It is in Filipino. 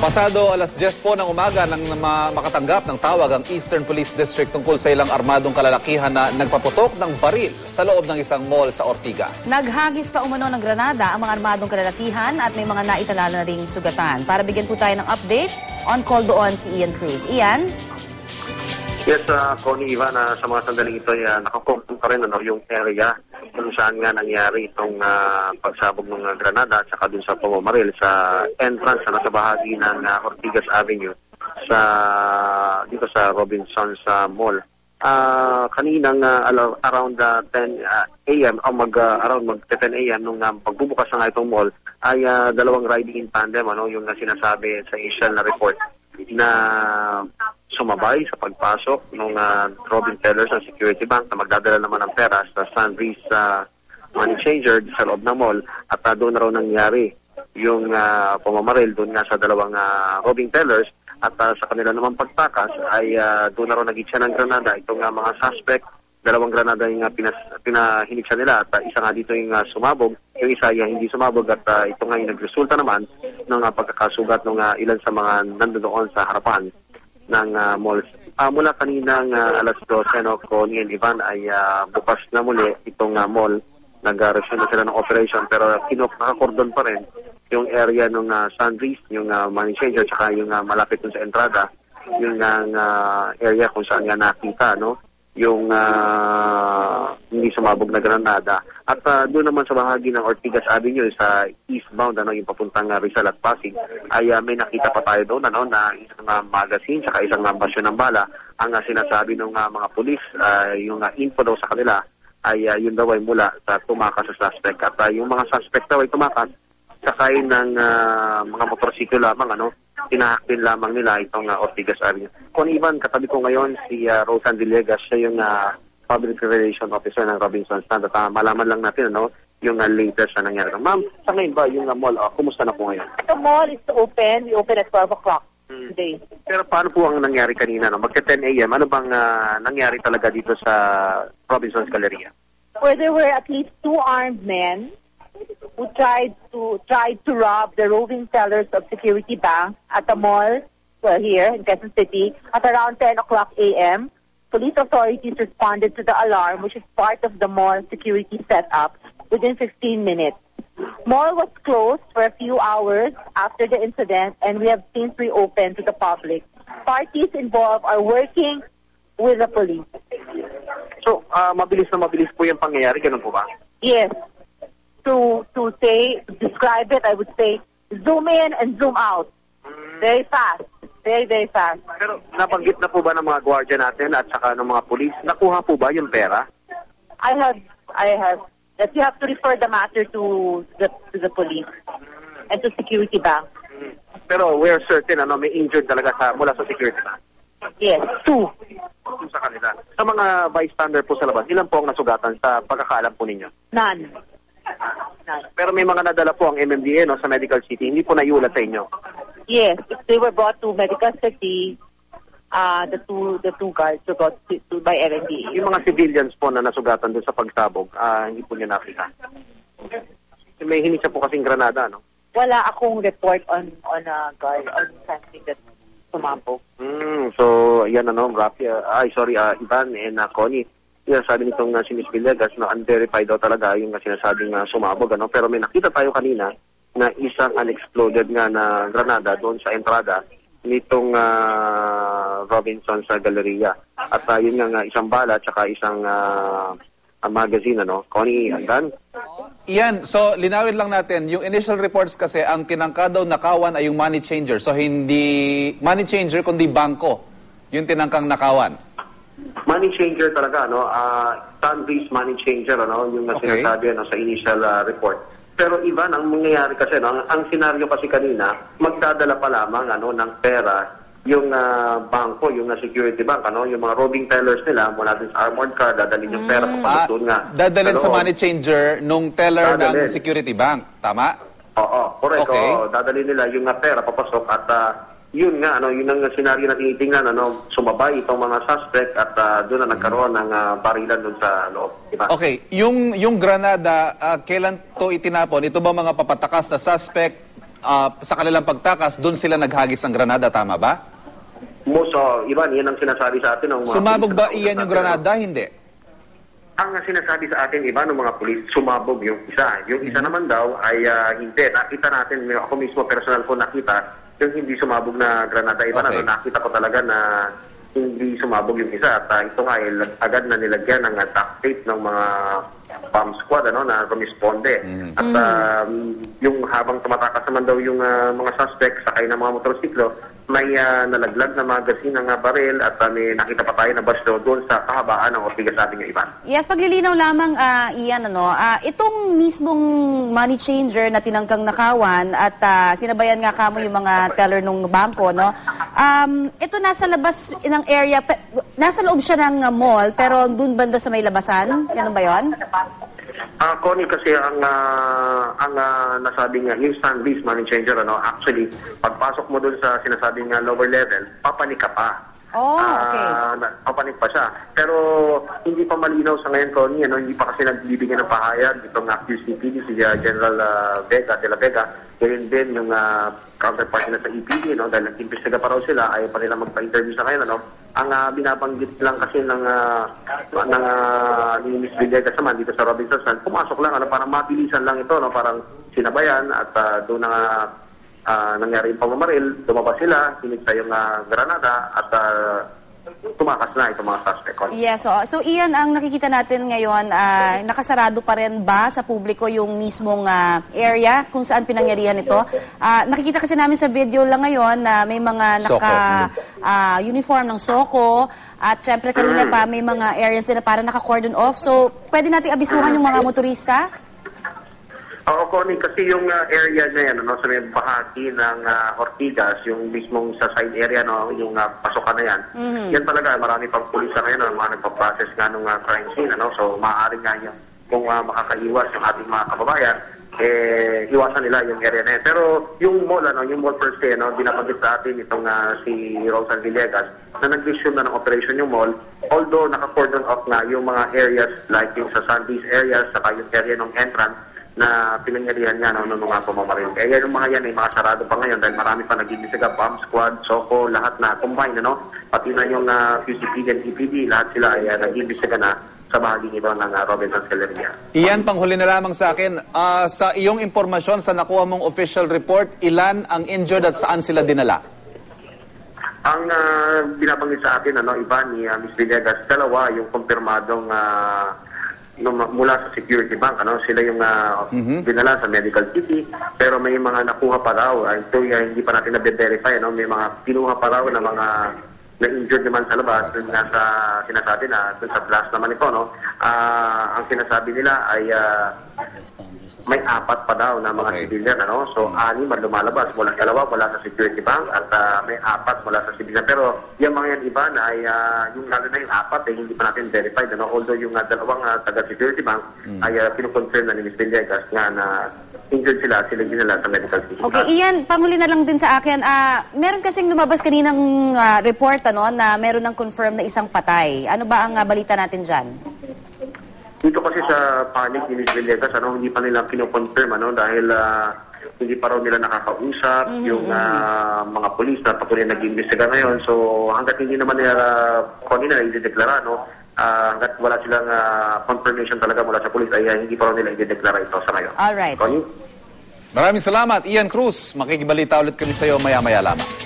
Pasado alas 10 po ng umaga nang makatanggap ng tawag ang Eastern Police District tungkol sa ilang armadong kalalakihan na nagpaputok ng baril sa loob ng isang mall sa Ortigas. Naghagis pa umano ng granada ang mga armadong kalalakihan at may mga naitalala na ring sugatan. Para bigyan po tayo ng update, on call doon si Ian Cruz. Ian? Yes, Connie, Ivan, sa mga sandaling ito, nakakumpong pa rin yung area kung saan nga nangyari itong pagsabog ng granada at saka dun sa pumamaril sa entrance na nasa bahagi ng Ortigas Avenue dito sa Robinsons Mall. Kaninang around 10 a.m. o around 10 a.m. nung pagbubukas na nga itong mall ay dalawang riding in tandem, yung sinasabi sa initial na report na sumabay sa pagpasok ng Robin Tellers ng Security Bank na magdadala naman ng pera sa Sunrise money changer sa loob ng mall at doon na raw nangyari yung pumamaril doon nga sa dalawang Robin Tellers at sa kanila naman pagtakas ay doon na raw nag-itcha ng granada itong mga suspect. Dalawang granada yung pinahiniksa nila at isa nga dito yung sumabog, yung isa yung hindi sumabog at ito nga yung nagresulta naman ng pagkakasugat ng ilan sa mga nandoon sa harapan ng malls. Mula kaninang alas 12, Connie and Ivan, ay bukas na muli itong mall. Nag-resume na sila ng operation pero nakakordon pa rin yung area ng Sunrise, yung money changer, tsaka yung malapit dun sa entrada, yung area kung saan nga nakita, yung hindi sumabog na granada. At doon naman sa bahagi ng Ortigas Avenue sa eastbound, yung papuntang Rizal at Pasig, ay may nakita pa tayo doon na isang magazine saka isang basyo ng bala. Ang sinasabi ng mga pulis, yung info daw sa kanila ay yun daw ay mula sa tumakas sa suspect. At yung mga suspect daw ay tumakas sakay ng mga motorsiklo lamang, tinahak din lamang nila itong Ortigas Avenue. Kung Ivan, katabi ko ngayon si Rosan Villegas, siya yung Public Relations Officer ng Robinsons Stand. At malaman lang natin yung latest na nangyari. Ma'am, sa ngayon ba yung mall, kumusta na po ngayon? The mall is open. We open at 12 o'clock today. Pero paano po ang nangyari kanina? Magka-10 a.m., ano bang nangyari talaga dito sa Robinsons Galleria? Where there were at least 2 armed men who tried to rob the roving tellers of Security Bank at the mall here in Quezon City at around 10 o'clock a.m. Police authorities responded to the alarm, which is part of the mall security setup, within 15 minutes. Mall was closed for a few hours after the incident, and we have since reopened to the public. Parties involved are working with the police. So, mabilis po yung pangyayari, ganun po ba? Yes. To describe it, I would say, zoom in and zoom out. Very fast. Very, very fast. Pero nabanggit na po ba ng mga gwardiya natin at saka ng mga pulis, nakuha po ba yung pera? I have. That you have to refer the matter to the police and to Security Bank. Pero we're certain, may injured talaga mula sa Security Bank? Yes, 2. Sa kanila. Sa mga bystander po sa labas, ilan po ang nasugatan sa pagkakaalam po ninyo? None. Pero may mga nadala po ang MMDA sa Medical City, hindi po naiulat sa inyo? Yes, they were brought to Medical City. The two guards were brought by MMDA. Yung mga civilians po na nasugatan doon sa pagsabog, hindi po niyo nakita? May hinisya po kasing granada, Wala akong report on a guard, on something that sumabog. So, yan Ivan and Connie. Yan, sabi nitong si Ms. Villegas na unverified daw talaga yung sinasabing sumabog. Pero may nakita tayo kanina na isang unexploded nga na granada doon sa entrada nitong Robinson sa Galleria. At yun nga isang bala at saka isang magazine, Connie, andan? Iyan, so linawin lang natin, yung initial reports kasi ang tinangka daw nakawan ay yung money changer. So hindi money changer kundi bangko yung tinangkang nakawan. Money changer talaga, Sunrise money changer, yung sinasabi sa initial report. Pero Ivan, ang mangyayari kasi, ang senaryo kasi kanina, magdadala pa lamang ng pera yung bangko, yung Security Bank, yung mga robbing tellers nila mula din sa armored car, dadalhin yung pera papasok nga. Dadalhin sa money changer nung teller ng Security Bank, tama? Oo, correct. Okay. Dadalhin nila yung pera papasok at yun nga, yun ang senaryo na tinitingnan, sumabay itong mga suspect at doon na nagkaroon ng barilan doon sa loob. Diba? Okay, yung granada, kailan to itinapon? Ito ba mga papatakas na suspect sa kanilang pagtakas, doon sila naghagis ng granada, tama ba? Most, Ivan, yan ang sinasabi sa atin ng mga Sumabog pulis ba na iyan yung granada? Hindi. Ang sinasabi sa atin, Ivan, ng mga pulis, sumabog yung isa. Yung isa naman daw ay hindi. Nakita natin, ako mismo personal ko nakita, yung hindi sumabog na granada, Ivan, Okay. nakita ko talaga na hindi sumabog yung isa. At ito nga, agad na nilagyan ng duct tape ng mga bomb squad na rumisponde. At yung habang tumatakas naman daw yung mga suspect sakay ng mga motorsiklo, may nalaglag na magazine ng baril at may nakita pa tayo na basto doon sa kahabaan ng Ortigas, sabi niya, Ivan. Yes, paglilinaw lamang, Ian, itong mismong money changer na tinangkang nakawan at sinabayan nga kamo yung mga teller ng bangko, no? Ito nasa labas ng area, nasa loob siya ng mall, pero dun banda sa may labasan? Ganun ba yun? Connie, kasi ang nasabi nga, yung Stanley's money changer, actually, pagpasok mo doon sa sinasabing lower level, papanik ka pa. Oh, okay. Papanik pa siya. Pero hindi pa malinaw sa ngayon, Connie, hindi pa kasi nagbibigyan ng pahayag itong QCPD, si General Vega, de la Vega, ganyan din yung counterpart na sa EPD, dahil nag-imbestiga pa raw sila, ayaw pa nila magpa-interview sa ngayon, Ang binabanggit lang kasi ng ni Miss Villegas naman dito sa Robinson, pumasok lang, parang mabilisan lang ito, parang sinabayan at doon na nangyari yung pamamaril, lumabas sila, sinigsa yung granada at tumakas na itong mga suspect. Yes, so Ian, ang nakikita natin ngayon, nakasarado pa rin ba sa publiko yung mismong area kung saan pinangyarihan ito? Nakikita kasi namin sa video lang ngayon na may mga naka-uniform ng SOCO at syempre kanina pa may mga areas din na parang naka-cordon off. So, pwede nating abisuhan yung mga motorista? Oo, Connie, kasi yung area na yan, sa may bahagi ng Ortigas, yung mismong sa side area, yung pasokan na yan, yan talaga, marami pang pulis na ngayon, mga nagpa-process nga ng crime scene, so maaaring nga yan, kung makakaiwas yung ating mga kababayan, iwasan nila yung area na yan. Pero yung mall, yung mall per se, binabanggit sa atin itong si Rosan Villegas, na nag-resume na ng operation yung mall, although naka-cordon off na yung mga areas like yung sa Sundays areas, saka yung area ng entrance, na pinangyarihan niya ng mga pumamaril. Kaya yung mga yan ay mga sarado pa ngayon dahil marami pa nag-imbestiga, bomb squad, SOCO, lahat na combine, pati na yung QCPD and EPD, lahat sila ay nag-imbestiga na sa bahaging ito ng Robinson Galleria. Iyan, panghuli na lamang sa akin, sa iyong impormasyon, sa nakuha mong official report, ilan ang injured at saan sila dinala? Ang binabanggit sa atin, Ivan, ni Ms. Villegas, dalawa yung kumpirmadong mula sa Security Bank, sila yung dinala sa medical city, pero may mga nakuha pa raw, ito hindi pa natin na-verify, may mga kinuha pa raw na mga na-injured naman sa labas, dun nasa sinasabi na, dun sa blast naman ito, ang sinasabi nila ay may 4 pa daw na mga civilian, so 6 man lumalabas, mula sa Security Bank at may 4 mula sa civilian. Pero yung mga yan iba na ay yung lalo na yung 4 hindi pa natin verified, although yung dalawang taga-Security Bank ay pinukonfirm na ni Ms. Villegas nga na injured sila dinala sa medical city. Okay, Ian, panghuli na lang din sa akin. Meron kasing lumabas kaninang report na meron ng confirm na isang patay. Ano ba ang balita natin dyan? Dito kasi sa panic ni Ms. Villegas, hindi pa nila kinoconfirm, dahil hindi pa raw nila nakakausap yung mga polis na patuloy nag-iimbestiga ngayon. So hanggat hindi naman nila kanina i-deklara, hanggat wala silang confirmation talaga mula sa polis, ay hindi pa raw nila i-deklara ito sa ngayon. Alright. Maraming salamat, Ian Cruz. Makikibalita ulit kami sa iyo maya-maya lamang.